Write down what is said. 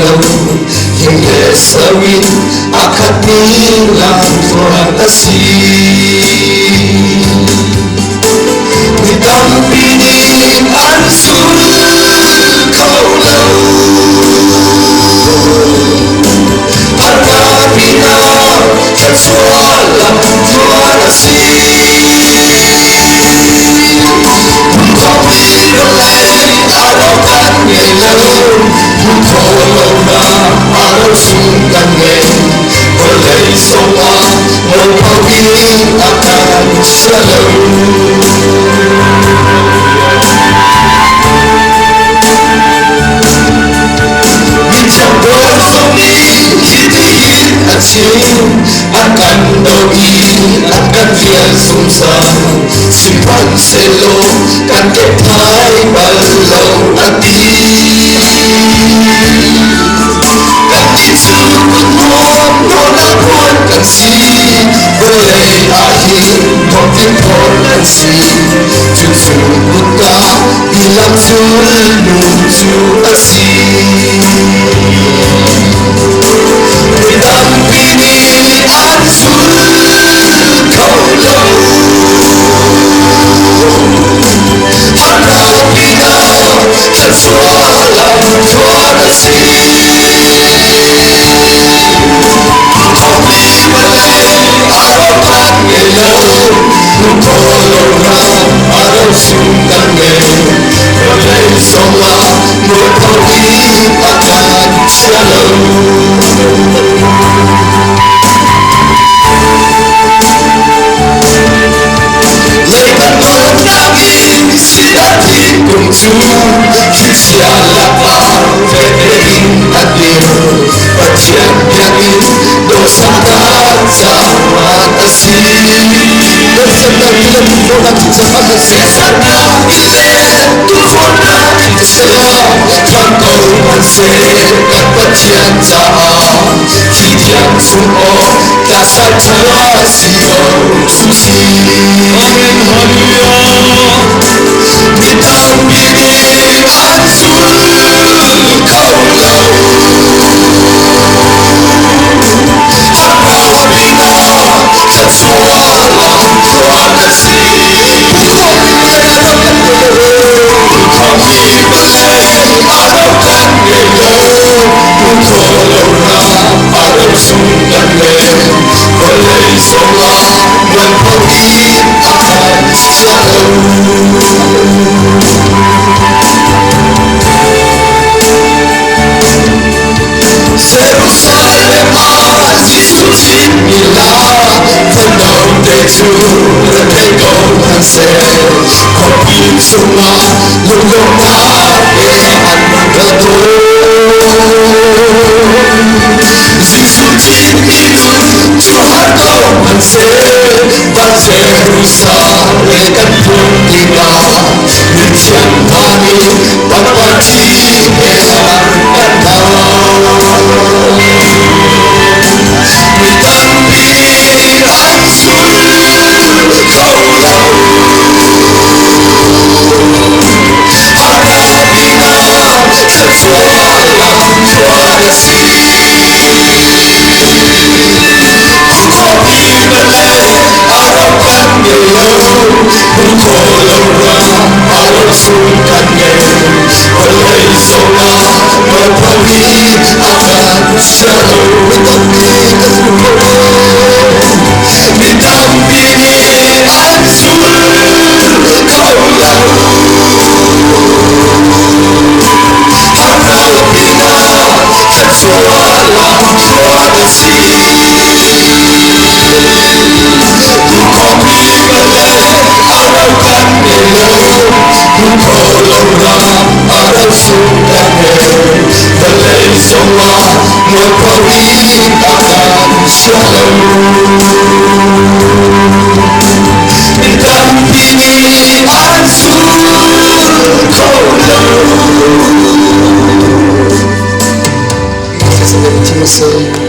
lâu hình lệ sawin akati lang tuan asi Nitang pining an sul khâu lâu Harga bina thật xóa lòng tuan asi Không biết đâu lẽ ở đâu tan ngày lâu Khổ lâu na ở đâu sung căn nghề Có lấy sông hoa một bao yên akan selalu Bincang bersemi hidup acing akan doi akan biar sungsang simpan selo kan ketai balau hati kan itu betul nona pun kan si boleh akhir mungkin pun si cucu buta bilang menuju asi Didampingi ansul kau lau Harga bina tersualam tuan asi Kopi boleh arokan ngelau Kolong ram arau sungkan ngelau Boleh somlah berpawi akan selalu Lepas menangis sidati kuncu Kisah lapar federin adil Bacian yakin dosa tak zaman asing Bersama bila orang zaman asing Bersama bila Tuhan kita selam Fangkau mansir Bacian zaman Hidian semua Dasar terasio susi Bintang bini ansul kau lau Harga bina tersualam tuan asi Kami boleh araukan ngelau Kolong ram arau sungkan ngelau Boleh somlah berpawi akan selalu Jerusalem aziz suci milah Penuh deju redekau hansel Kopi semua lulung keadaan betul Zin suci hidup Tuhan kau hansel Dan Jerusalem kan pun tinggal Bincang kami Bapati heran kandang Didampingi ansul kau lau Harga bina tersualam tuan asi Kopi boleh araukan ngelau Kolong ram arau sungkan ngelau Boleh somlah berpawi akan selalu Didampingi ansul kau lau Harga bina tersualam tuan asi Kopi boleh araukan ngelau Kolong ram arau sungkan ngelau Boleh somlah berpawi akan selalu Didampingi ansul kau lau Terima kasih.